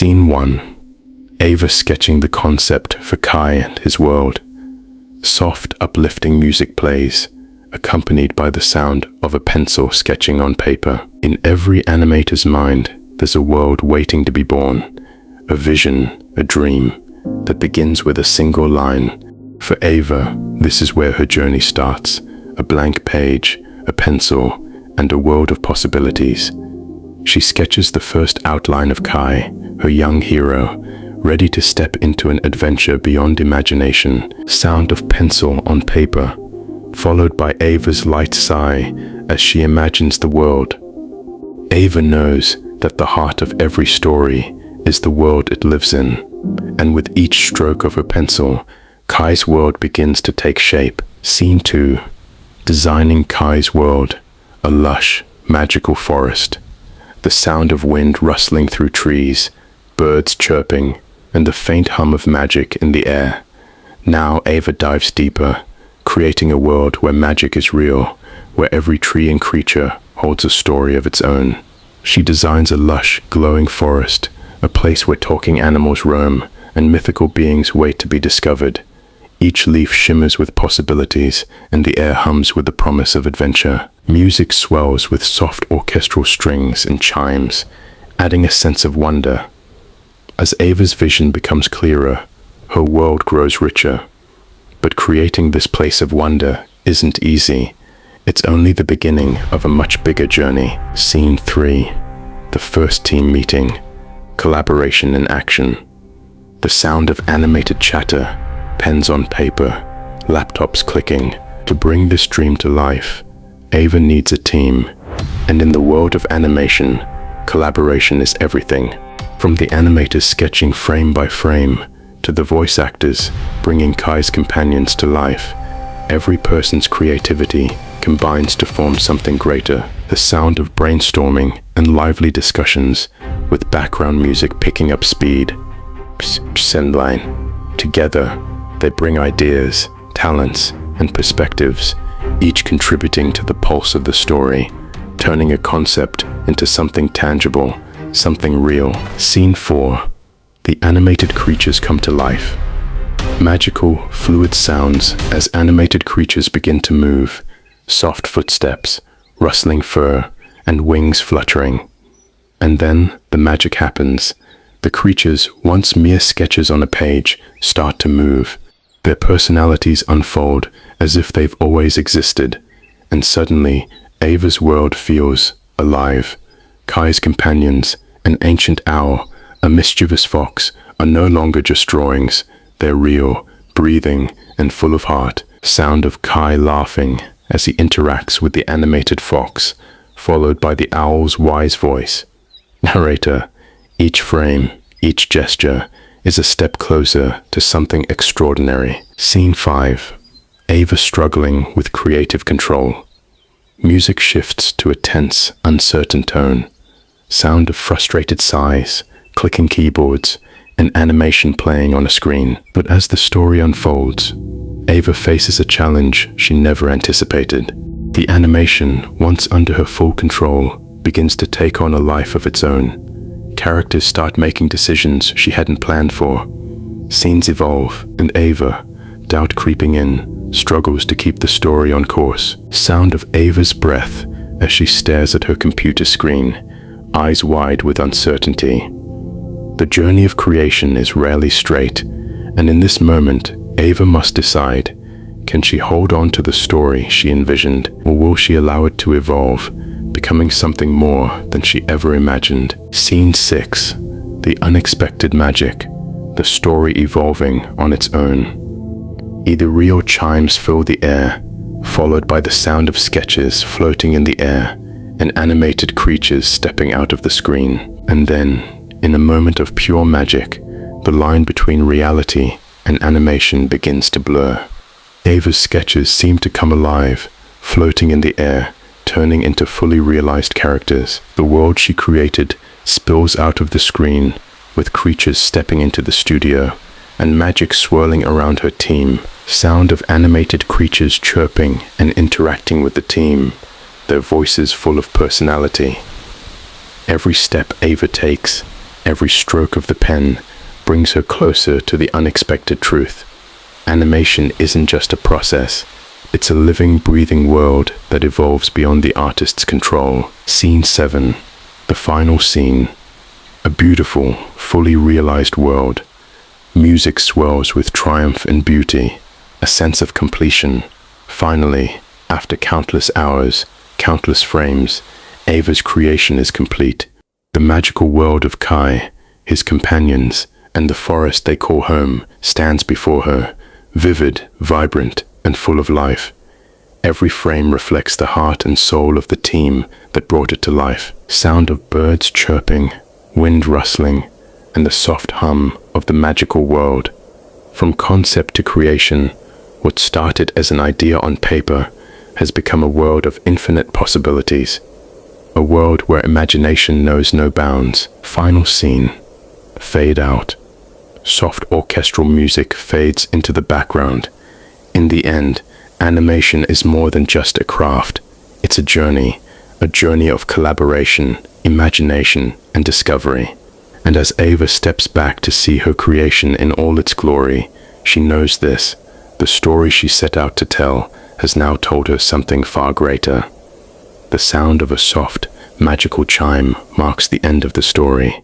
Scene 1. Ava sketching the concept for Kai and his world. Soft, uplifting music plays, accompanied by the sound of a pencil sketching on paper. In every animator's mind, there's a world waiting to be born, a vision, a dream, that begins with a single line. For Ava, this is where her journey starts, a blank page, a pencil, and a world of possibilities. She sketches the first outline of Kai, her young hero, ready to step into an adventure beyond imagination. Sound of pencil on paper, followed by Ava's light sigh as she imagines the world. Ava knows that the heart of every story is the world it lives in, and with each stroke of her pencil, Kai's world begins to take shape. Scene 2. Designing Kai's world, a lush, magical forest. The sound of wind rustling through trees, birds chirping, and the faint hum of magic in the air. Now Ava dives deeper, creating a world where magic is real, where every tree and creature holds a story of its own. She designs a lush, glowing forest, a place where talking animals roam and mythical beings wait to be discovered. Each leaf shimmers with possibilities, and the air hums with the promise of adventure. Music swells with soft orchestral strings and chimes, adding a sense of wonder. As Ava's vision becomes clearer, her world grows richer. But creating this place of wonder isn't easy. It's only the beginning of a much bigger journey. Scene 3. The first team meeting. Collaboration in action. The sound of animated chatter, pens on paper, laptops clicking. To bring this dream to life, Ava needs a team. And in the world of animation, collaboration is everything. From the animators sketching frame by frame, to the voice actors bringing Kai's companions to life, every person's creativity combines to form something greater. The sound of brainstorming and lively discussions, with background music picking up speed. Send line. Together, they bring ideas, talents, and perspectives, each contributing to the pulse of the story, turning a concept into something tangible, something real. Scene 4. The animated creatures come to life. Magical, fluid sounds as animated creatures begin to move, soft footsteps, rustling fur, and wings fluttering. And then the magic happens. The creatures, once mere sketches on a page, start to move. Their personalities unfold as if they've always existed, and suddenly Ava's world feels alive. Kai's companions, an ancient owl, a mischievous fox, are no longer just drawings. They're real, breathing, and full of heart. Sound of Kai laughing as he interacts with the animated fox, followed by the owl's wise voice. Narrator, each frame, each gesture, is a step closer to something extraordinary. Scene 5. Ava struggling with creative control. Music shifts to a tense, uncertain tone. Sound of frustrated sighs, clicking keyboards, and animation playing on a screen. But as the story unfolds, Ava faces a challenge she never anticipated. The animation, once under her full control, begins to take on a life of its own. Characters start making decisions she hadn't planned for. Scenes evolve, and Ava, doubt creeping in, struggles to keep the story on course. Sound of Ava's breath as she stares at her computer screen, eyes wide with uncertainty. The journey of creation is rarely straight, and in this moment, Ava must decide, can she hold on to the story she envisioned, or will she allow it to evolve, becoming something more than she ever imagined? Scene 6. The unexpected magic, the story evolving on its own. Ethereal chimes fill the air, followed by the sound of sketches floating in the air, and animated creatures stepping out of the screen. And then, in a moment of pure magic, the line between reality and animation begins to blur. Ava's sketches seem to come alive, floating in the air, turning into fully realized characters. The world she created spills out of the screen, with creatures stepping into the studio, and magic swirling around her team. Sound of animated creatures chirping and interacting with the team, their voices full of personality. Every step Ava takes, Every stroke of the pen brings her closer to the unexpected truth. Animation isn't just a process. It's a living, breathing world that evolves beyond the artist's control. Scene 7. The final scene. A beautiful, fully realized world. Music swells with triumph and beauty, a sense of completion. Finally, after countless hours, countless frames, Ava's creation is complete. The magical world of Kai, his companions, and the forest they call home stands before her, vivid, vibrant, and full of life. Every frame reflects the heart and soul of the team that brought it to life. Sound of birds chirping, wind rustling, and the soft hum of the magical world. From concept to creation, what started as an idea on paper has become a world of infinite possibilities. A world where imagination knows no bounds. Final scene. Fade out. Soft orchestral music fades into the background. In the end, animation is more than just a craft. It's a journey of collaboration, imagination, and discovery. And as Ava steps back to see her creation in all its glory, she knows this: the story she set out to tell has now told her something far greater. The sound of a soft, magical chime marks the end of the story.